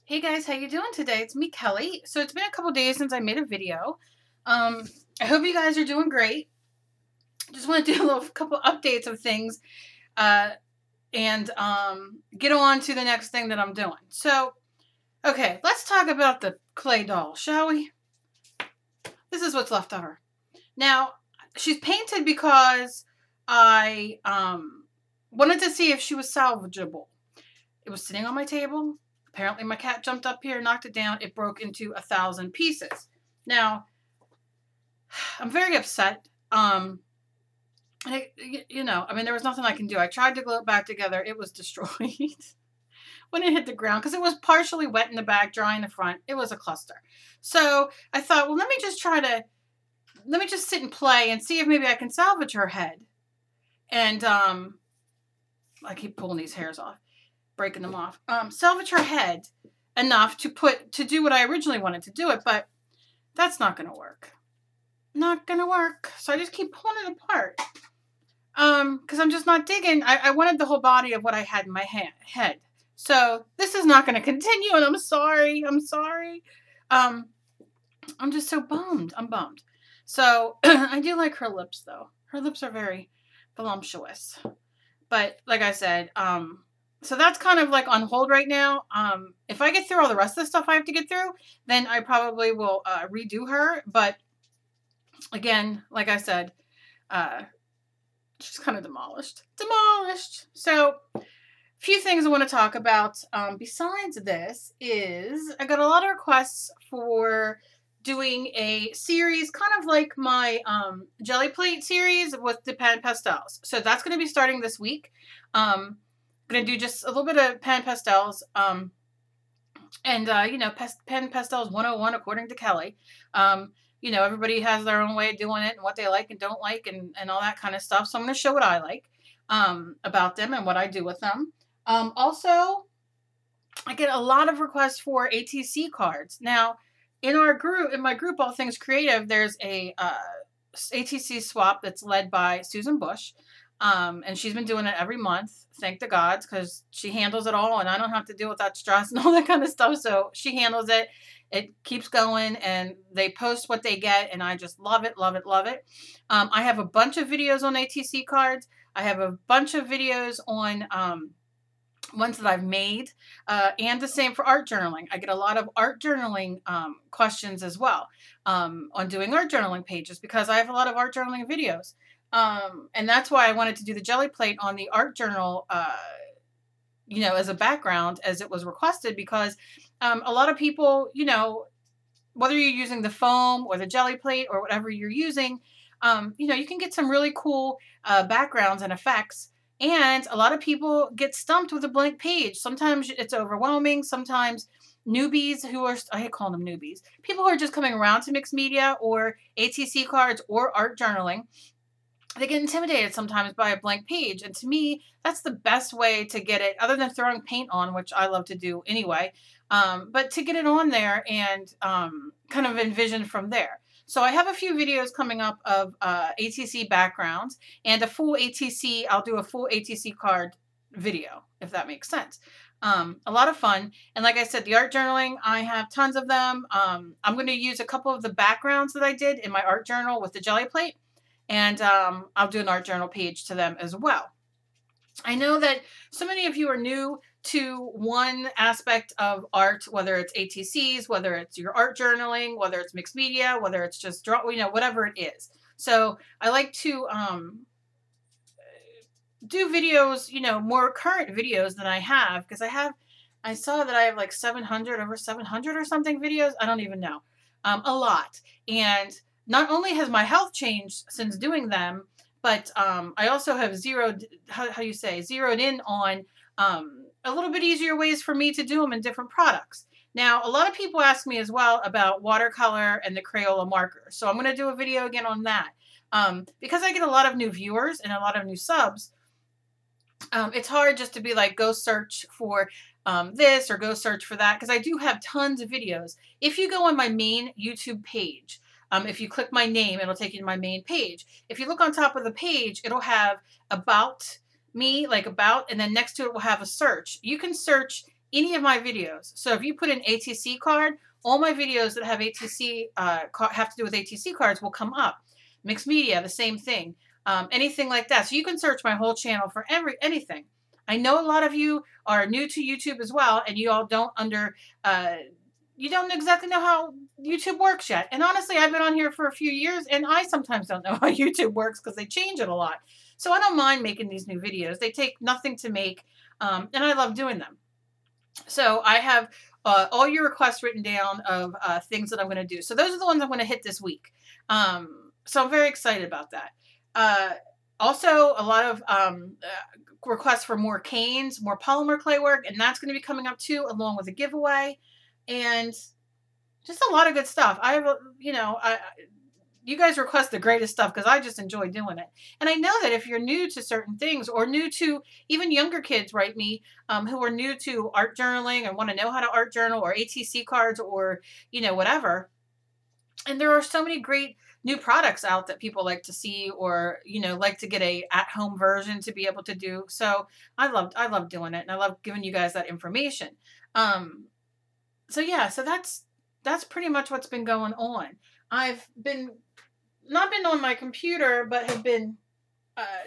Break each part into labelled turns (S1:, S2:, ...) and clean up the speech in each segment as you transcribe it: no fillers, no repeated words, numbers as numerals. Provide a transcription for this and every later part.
S1: Hey guys, how you doing today? It's me, Kelly. So it's been a couple days since I made a video. I hope you guys are doing great. Just want to do a couple updates of things and get on to the next thing that I'm doing. So, okay, let's talk about the clay doll, shall we? This is what's left of her. Now, she's painted because I wanted to see if she was salvageable. It was sitting on my table. Apparently my cat jumped up here, knocked it down. It broke into 1,000 pieces. Now, I'm very upset. I mean, there was nothing I can do. I tried to glue it back together. It was destroyed when it hit the ground because it was partially wet in the back, dry in the front. It was a cluster. So I thought, well, let me just sit and play and see if maybe I can salvage her head. And I keep pulling these hairs off. Breaking them off. Salvage her head enough to do what I originally wanted to do it, but that's not going to work. Not going to work. So I just keep pulling it apart. Because I'm just not digging. I wanted the whole body of what I had in my head. So this is not going to continue, and I'm sorry. I'm sorry. I'm just so bummed. I'm bummed. So I do like her lips, though. Her lips are very voluptuous. But like I said, so that's kind of like on hold right now. If I get through all the rest of the stuff I have to get through, then I probably will redo her. But again, like I said, she's kind of demolished. Demolished. So a few things I want to talk about besides this is I got a lot of requests for doing a series, kind of like my jelly plate series with the pan pastels. So that's going to be starting this week. I'm going to do just a little bit of pan pastels, pen pastels 101 according to Kelly. Everybody has their own way of doing it and what they like and don't like and all that kind of stuff. So I'm going to show what I like about them and what I do with them. Also, I get a lot of requests for ATC cards. Now, in my group, All Things Creative, there's a ATC swap that's led by Susan Bush. And she's been doing it every month, thank the gods, because she handles it all and I don't have to deal with that stress and all that kind of stuff. So she handles it. It keeps going and they post what they get and I just love it, love it, love it. I have a bunch of videos on ATC cards. I have a bunch of videos on ones that I've made and the same for art journaling. I get a lot of art journaling questions as well on doing art journaling pages because I have a lot of art journaling videos. And that's why I wanted to do the jelly plate on the art journal, as a background as it was requested because a lot of people, whether you're using the foam or the jelly plate or whatever you're using, you can get some really cool backgrounds and effects. And a lot of people get stumped with a blank page. Sometimes it's overwhelming. Sometimes newbies I hate calling them newbies, people who are just coming around to mixed media or ATC cards or art journaling, they get intimidated sometimes by a blank page. And to me, that's the best way to get it, other than throwing paint on, which I love to do anyway, but to get it on there and kind of envision from there. So I have a few videos coming up of ATC backgrounds and I'll do a full ATC card video, if that makes sense. A lot of fun. And like I said, the art journaling, I have tons of them. I'm going to use a couple of the backgrounds that I did in my art journal with the jelly plate. And I'll do an art journal page to them as well. I know that so many of you are new to one aspect of art, whether it's ATCs, whether it's your art journaling, whether it's mixed media, whether it's just whatever it is. So I like to do videos, more current videos than I have because I saw that I have like over 700 or something videos. I don't even know. A lot. And not only has my health changed since doing them, but I also have zeroed in on a little bit easier ways for me to do them in different products. Now, a lot of people ask me as well about watercolor and the Crayola marker. So I'm going to do a video again on that. Because I get a lot of new viewers and a lot of new subs, it's hard just to be like, go search for this or go search for that. Because I do have tons of videos. If you go on my main YouTube page, if you click my name, it'll take you to my main page. If you look on top of the page, it'll have about me, like about, and then next to it will have a search. You can search any of my videos. So if you put an ATC card, all my videos that have ATC have to do with ATC cards will come up. Mixed media, the same thing. Anything like that. So you can search my whole channel for anything. I know a lot of you are new to YouTube as well, and you all don't you don't exactly know how YouTube works yet. And honestly, I've been on here for a few years, and I sometimes don't know how YouTube works because they change it a lot. So I don't mind making these new videos. They take nothing to make, and I love doing them. So I have all your requests written down of things that I'm going to do. So those are the ones I'm going to hit this week. So I'm very excited about that. Also, a lot of requests for more canes, more polymer clay work, and that's going to be coming up too, along with a giveaway, and just a lot of good stuff. I have, you guys request the greatest stuff because I just enjoy doing it. And I know that if you're new to certain things, or new to, even younger kids write me who are new to art journaling and want to know how to art journal, or ATC cards, or, whatever. And there are so many great new products out that people like to see, or, like to get a at-home version to be able to do. So I love doing it, and I love giving you guys that information. So yeah, so that's pretty much what's been going on. I've not been on my computer, but have been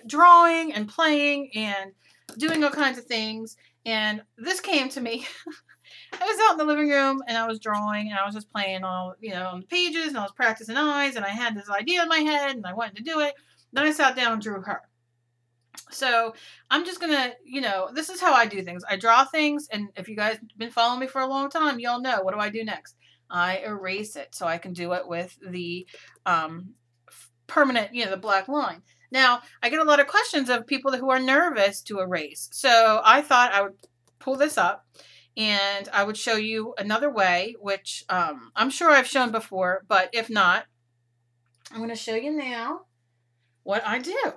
S1: drawing and playing and doing all kinds of things. And this came to me. I was out in the living room and I was drawing, and I was just playing on the pages, and I was practicing eyes, and I had this idea in my head and I wanted to do it. Then I sat down and drew her. So I'm just going to, this is how I do things. I draw things, and if you guys have been following me for a long time, y'all know, what do I do next? I erase it so I can do it with the permanent, the black line. Now, I get a lot of questions of people who are nervous to erase. So I thought I would pull this up, and I would show you another way, which I'm sure I've shown before, but if not, I'm going to show you now what I do.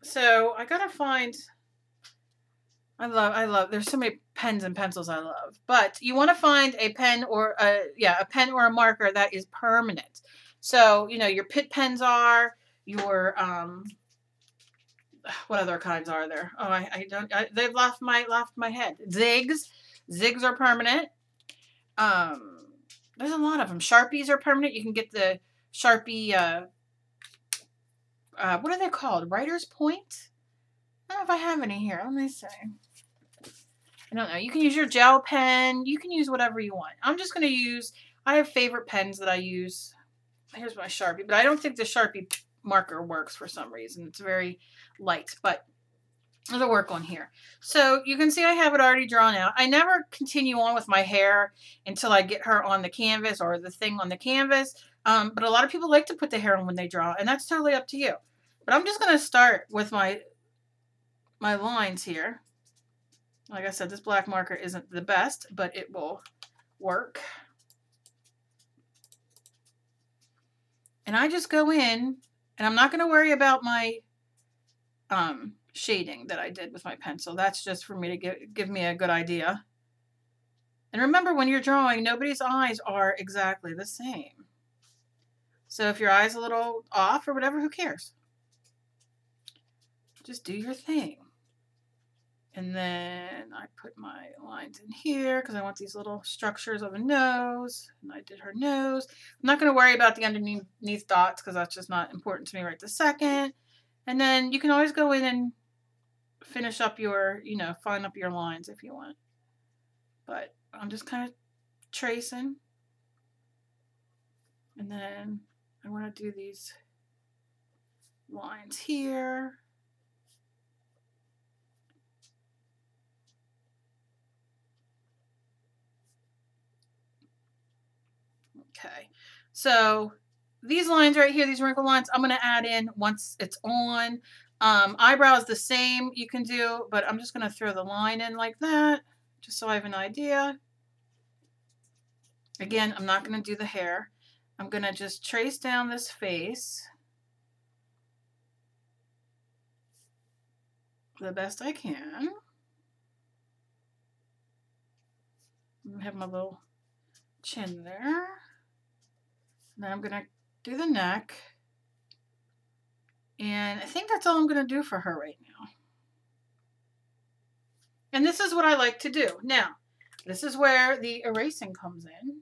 S1: So I gotta find, I love, there's so many pens and pencils I love, but you want to find a pen or a pen or a marker that is permanent. So, your Pitt pens are, your, what other kinds are there? Oh, they've left my head. Zigs are permanent. There's a lot of them. Sharpies are permanent. You can get the Sharpie, what are they called? Writer's Point? I don't know if I have any here. Let me see. I don't know. You can use your gel pen. You can use whatever you want. I'm just going to use, I have favorite pens that I use. Here's my Sharpie, but I don't think the Sharpie marker works for some reason. It's very light, but it'll work on here. So you can see I have it already drawn out. I never continue on with my hair until I get her on the canvas, or the thing on the canvas. But a lot of people like to put the hair on when they draw, and that's totally up to you. But I'm just going to start with my lines here. Like I said, this black marker isn't the best, but it will work. And I just go in, and I'm not going to worry about my shading that I did with my pencil. That's just for me to give me a good idea. And remember, when you're drawing, nobody's eyes are exactly the same. So if your eye's a little off or whatever, who cares? Just do your thing. And then I put my lines in here because I want these little structures of a nose. And I did her nose. I'm not going to worry about the underneath dots because that's just not important to me right this second. And then you can always go in and finish up your, fine up your lines if you want. But I'm just kind of tracing. And then I want to do these lines here. Okay, so these lines right here, these wrinkle lines, I'm going to add in once it's on. Eyebrows the same you can do, but I'm just going to throw the line in like that, just so I have an idea. Again, I'm not going to do the hair. I'm going to just trace down this face the best I can. I have my little chin there. Then I'm going to do the neck. And I think that's all I'm going to do for her right now. And this is what I like to do. Now, This is where the erasing comes in.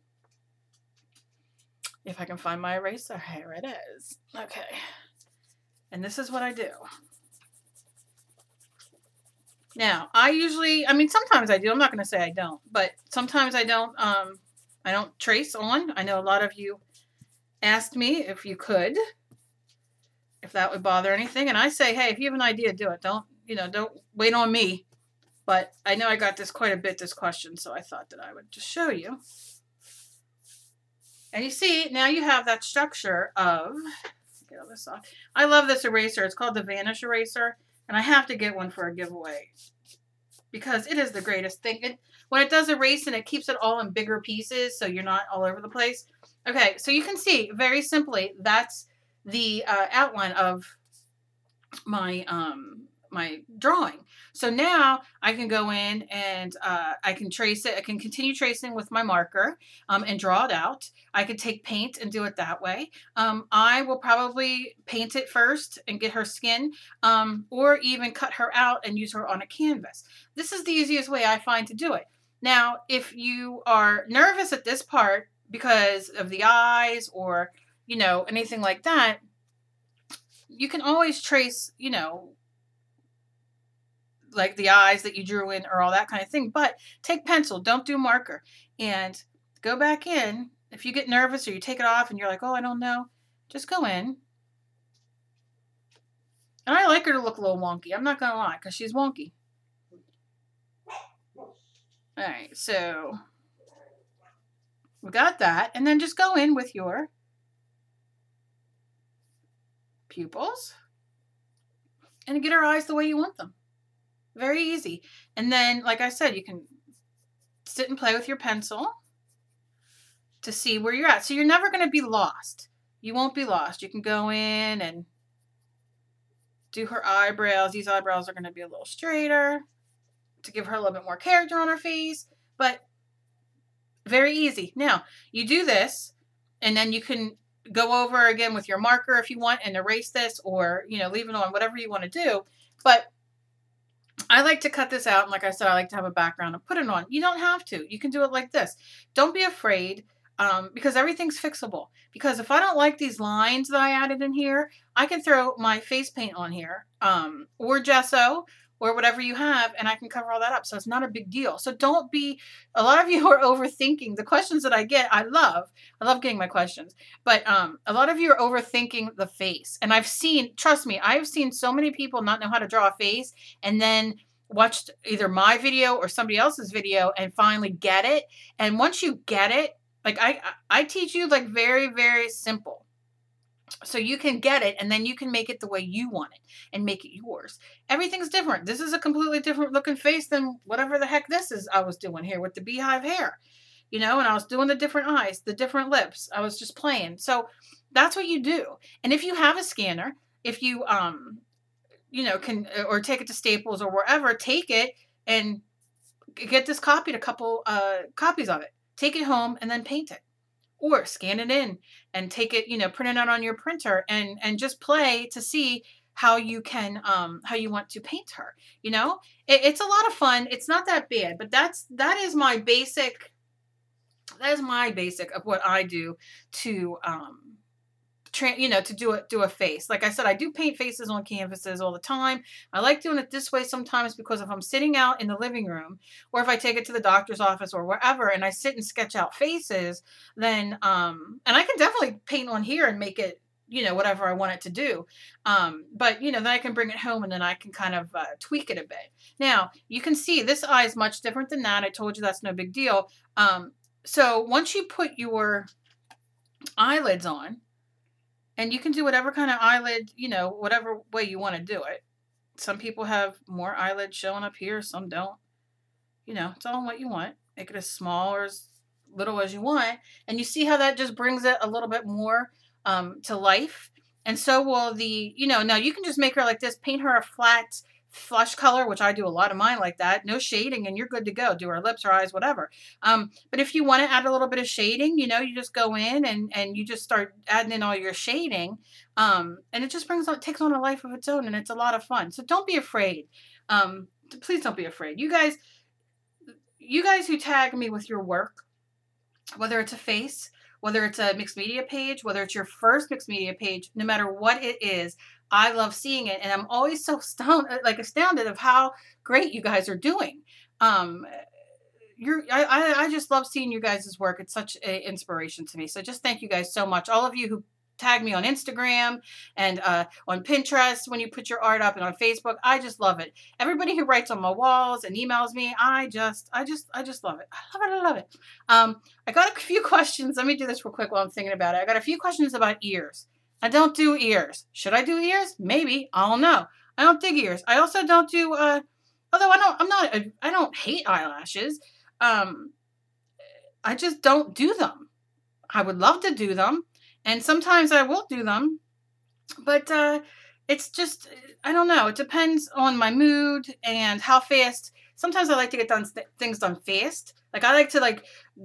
S1: If I can find my eraser, here it is. Okay. And this is what I do. Now, I mean, sometimes I do. I'm not going to say I don't, but sometimes I don't trace on. I know a lot of you asked me if you could, if that would bother anything. And I say, hey, if you have an idea, do it. Don't wait on me. But I know I got this quite a bit, this question, so I thought that I would just show you. And you see, now you have that structure of, get all this off. I love this eraser. It's called the Vanish Eraser. And I have to get one for a giveaway because it is the greatest thing. When it does erasing, it keeps it all in bigger pieces so you're not all over the place. Okay, so you can see very simply that's the outline of my my drawing. So now I can go in and I can trace it. I can continue tracing with my marker and draw it out. I could take paint and do it that way. I will probably paint it first and get her skin or even cut her out and use her on a canvas. This is the easiest way I find to do it. Now, if you are nervous at this part because of the eyes or, you know, anything like that, you can always trace, you know, like the eyes that you drew in or all that kind of thing. But take pencil, don't do marker, and go back in. If you get nervous or you take it off and you're like, oh, I don't know, just go in. And I like her to look a little wonky. I'm not going to lie, because she's wonky. All right, so we got that. And then just go in with your pupils and get her eyes the way you want them. Very easy. And then, like I said, you can sit and play with your pencil to see where you're at. So you're never going to be lost. You won't be lost. You can go in and do her eyebrows. These eyebrows are going to be a little straighter to give her a little bit more character on her face, but very easy. Now, you do this, and then you can go over again with your marker if you want and erase this, or, you know, leave it on, whatever you want to do. But I like to cut this out, and like I said, I like to have a background and put it on. You don't have to. You can do it like this. Don't be afraid, because everything's fixable. Because if I don't like these lines that I added in here, I can throw my face paint on here, or gesso, or whatever you have, and I can cover all that up. So it's not a big deal. So don't be, a lot of you are overthinking. The questions that I get, I love getting my questions. But a lot of you are overthinking the face. And I've seen, trust me, I've seen so many people not know how to draw a face and then watched either my video or somebody else's video and finally get it. And once you get it, like I teach you like very, very simple. So you can get it, and then you can make it the way you want it and make it yours. Everything's different. This is a completely different looking face than whatever the heck this is I was doing here with the beehive hair. You know, and I was doing the different eyes, the different lips. I was just playing. So that's what you do. And if you have a scanner, if you, you know, can, or take it to Staples or wherever, take it and get this copied, a couple copies of it. Take it home and then paint it. Or scan it in and take it, you know, print it out on your printer and just play to see how you can, how you want to paint her. You know, it's a lot of fun. It's not that bad, but that is my basic of what I do to, you know, to do a face. Like I said, I do paint faces on canvases all the time. I like doing it this way sometimes because if I'm sitting out in the living room or if I take it to the doctor's office or wherever and I sit and sketch out faces, then, and I can definitely paint on here and make it, you know, whatever I want it to do. But, you know, then I can bring it home and then I can kind of tweak it a bit. Now, you can see this eye is much different than that. I told you that's no big deal. So once you put your eyelids on, and you can do whatever kind of eyelid, you know, whatever way you want to do it. Some people have more eyelids showing up here. Some don't. You know, it's all on what you want. Make it as small or as little as you want. And you see how that just brings it a little bit more to life. And so will the, you know, now you can just make her like this. Paint her a flat flush color, which I do a lot of mine like that. No shading and you're good to go. Do her lips or eyes, whatever. But if you want to add a little bit of shading, you know, you just go in and you just start adding in all your shading. And it just takes on a life of its own, and it's a lot of fun. So don't be afraid. Please don't be afraid. You guys, you guys who tag me with your work, whether it's a face, whether it's a mixed media page, whether it's your first mixed media page, no matter what it is, I love seeing it. And I'm always so astounded of how great you guys are doing. I just love seeing you guys' work. It's such an inspiration to me. So just thank you guys so much. All of you who tag me on Instagram and on Pinterest when you put your art up, and on Facebook, I just love it. Everybody who writes on my walls and emails me, I just love it. I love it. I love it. I got a few questions. Let me do this real quick while I'm thinking about it. I got a few questions about ears. I don't do ears. Should I do ears? Maybe. I don't know. I don't dig ears. I also don't do, although I don't hate eyelashes. I just don't do them. I would love to do them. And sometimes I will do them, but it's just, I don't know. It depends on my mood and how fast. Sometimes I like to get things done fast. Like I like to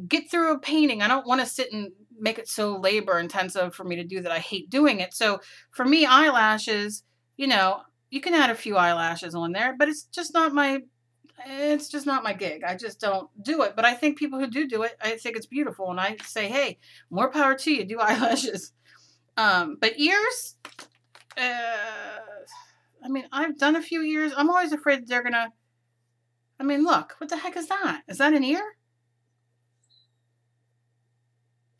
S1: get through a painting. I don't want to sit and make it so labor intensive for me to do that. I hate doing it. So for me, eyelashes, you know, you can add a few eyelashes on there, but it's just not my gig. I just don't do it. But I think people who do it, I think it's beautiful. And I say, hey, more power to you. Do eyelashes. But ears, I mean, I've done a few ears. I'm always afraid that they're going to, I mean, look, what the heck is that? Is that an ear?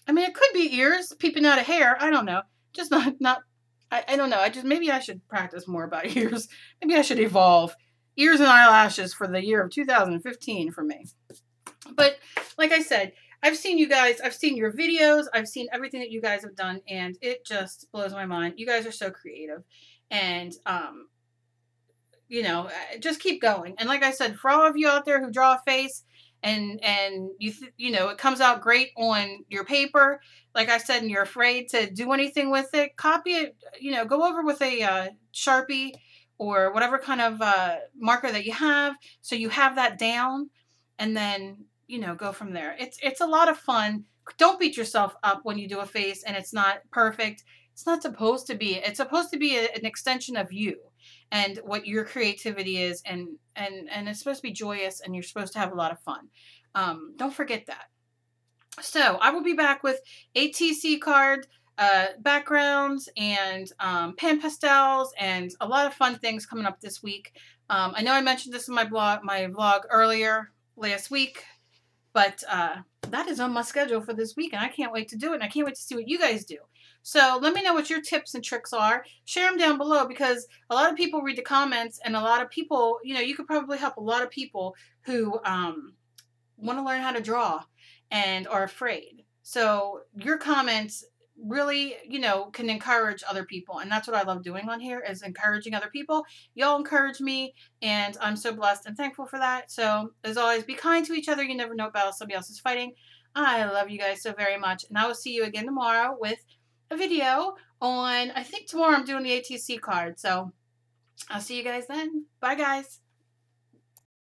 S1: I mean, it could be ears peeping out of hair. I don't know. Just I don't know. Maybe I should practice more about ears. Maybe I should evolve. Ears and eyelashes for the year of 2015 for me. But like I said, I've seen you guys, I've seen your videos, I've seen everything that you guys have done, and it just blows my mind. You guys are so creative. And, you know, just keep going. And like I said, for all of you out there who draw a face and you know, it comes out great on your paper, like I said, and you're afraid to do anything with it, copy it, you know, go over with a Sharpie or whatever kind of marker that you have, so you have that down, and then, you know, go from there. It's a lot of fun. Don't beat yourself up when you do a face and it's not perfect. It's not supposed to be. It's supposed to be an extension of you and what your creativity is, and it's supposed to be joyous, and you're supposed to have a lot of fun. Don't forget that. So I will be back with ATC card backgrounds and pan pastels and a lot of fun things coming up this week. I know I mentioned this in my vlog earlier last week, but that is on my schedule for this week, and I can't wait to do it, and I can't wait to see what you guys do. So let me know what your tips and tricks are. Share them down below, because a lot of people read the comments, and a lot of people, you know, you could probably help a lot of people who want to learn how to draw and are afraid. So your comments really, you know, can encourage other people, and that's what I love doing on here, is encouraging other people. Y'all encourage me, and I'm so blessed and thankful for that. So as always, be kind to each other. You never know what battle somebody else is fighting. I love you guys so very much, and I will see you again tomorrow with a video on, I think tomorrow I'm doing the ATC card. So I'll see you guys then. Bye guys.